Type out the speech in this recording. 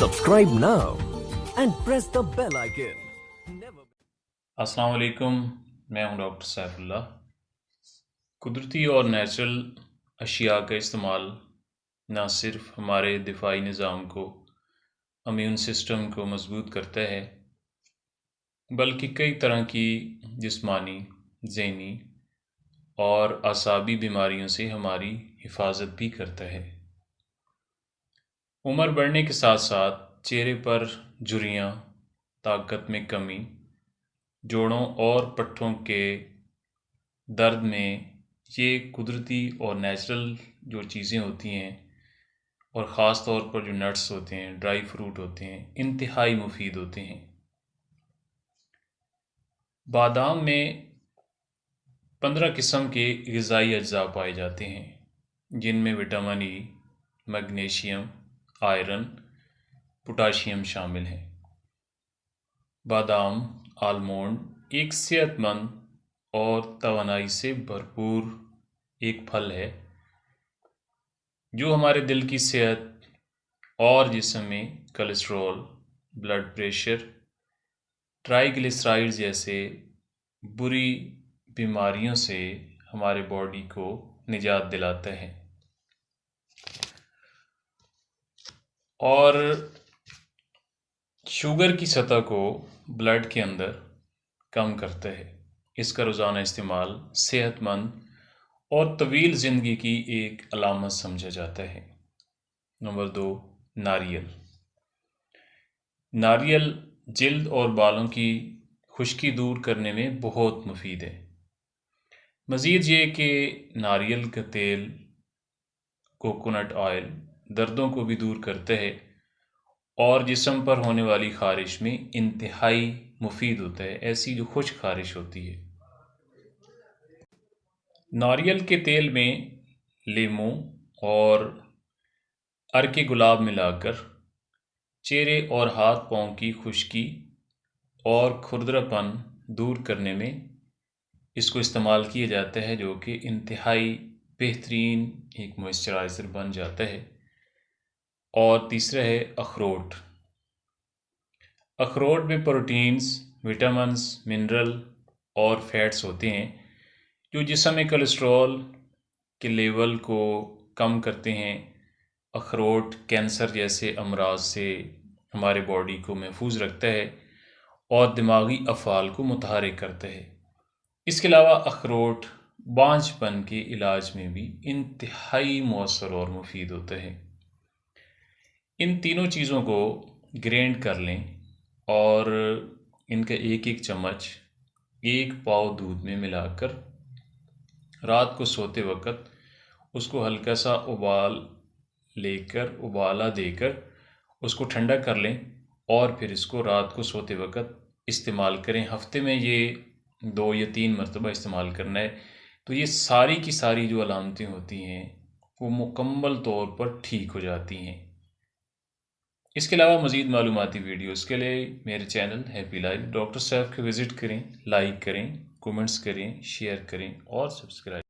Subscribe now and press the bell icon. Never. अस्सलाम वालेकुम, मैं हूं डॉक्टर सैफुल्लाह। कुदरती और नेचुरल अशिया का इस्तेमाल न सिर्फ हमारे दिफाई निज़ाम को, इम्यून सिस्टम को मजबूत करता है, बल्कि कई तरह की जिस्मानी, ज़हनी और असाबी बीमारियों से हमारी हिफाजत भी करता है। उम्र बढ़ने के साथ साथ चेहरे पर झुर्रियाँ, ताकत में कमी, जोड़ों और पट्ठों के दर्द में ये कुदरती और नेचुरल जो चीज़ें होती हैं, और ख़ास तौर पर जो नट्स होते हैं, ड्राई फ्रूट होते हैं, इंतहाई मुफीद होते हैं। बादाम में 15 किस्म के ग़िज़ाई अज्जा पाए जाते हैं, जिनमें vitamin E, magnesium, iron, potassium शामिल हैं। बादाम, आलमंड एक सेहतमंद और तवानाई से भरपूर एक फल है, जो हमारे दिल की सेहत और जिस्म में कोलेस्ट्रॉल, ब्लड प्रेशर, ट्राइग्लिसराइड जैसे बुरी बीमारियों से हमारे बॉडी को निजात दिलाता है और शुगर की सतह को ब्लड के अंदर कम करता है। इसका रोज़ाना इस्तेमाल सेहतमंद और तवील ज़िंदगी की एक अलामत समझा जाता है। नंबर 2, नारियल। नारियल जिल्द और बालों की खुश्की दूर करने में बहुत मुफीद है। मज़ीद ये कि नारियल का तेल, कोकोनट ऑयल दर्दों को भी दूर करता है और जिस्म पर होने वाली ख़ारिश में इंतहाई मुफीद होता है, ऐसी जो खुश्क ख़ारिश होती है। नारियल के तेल में लीमू और अर्के गुलाब मिलाकर चेहरे और हाथ पाँव की खुश्की और खुरदरापन दूर करने में इसको इस्तेमाल किया जाता है, जो कि इंतहाई बेहतरीन एक मॉइस्चराइज़र बन जाता है। और तीसरा है अखरोट। अखरोट में प्रोटीन्स, विटामिन्स, मिनरल और फैट्स होते हैं, जो जिस्म में कोलेस्ट्रॉल के लेवल को कम करते हैं। अखरोट कैंसर जैसे अमराज से हमारे बॉडी को महफूज रखता है और दिमागी अफ़आल को मुतहर्रिक करता है। इसके अलावा अखरोट बांझपन के इलाज में भी इंतहाई मौसर और मुफीद होता है। इन तीनों चीज़ों को ग्राइंड कर लें और इनका एक एक चम्मच एक पाव दूध में मिलाकर रात को सोते वक्त उसको हल्का सा उबाला देकर उसको ठंडा कर लें और फिर इसको रात को सोते वक्त इस्तेमाल करें। हफ्ते में ये 2 या 3 मरतबा इस्तेमाल करना है, तो ये सारी की सारी जो अलामतें होती हैं वो मुकम्मल तौर पर ठीक हो जाती हैं। इसके अलावा मज़ीद मालूमाती वीडियोज़ के लिए मेरे channel happy life doctor Saif के विज़िट करें, लाइक करें, कमेंट्स करें, शेयर करें और सब्सक्राइब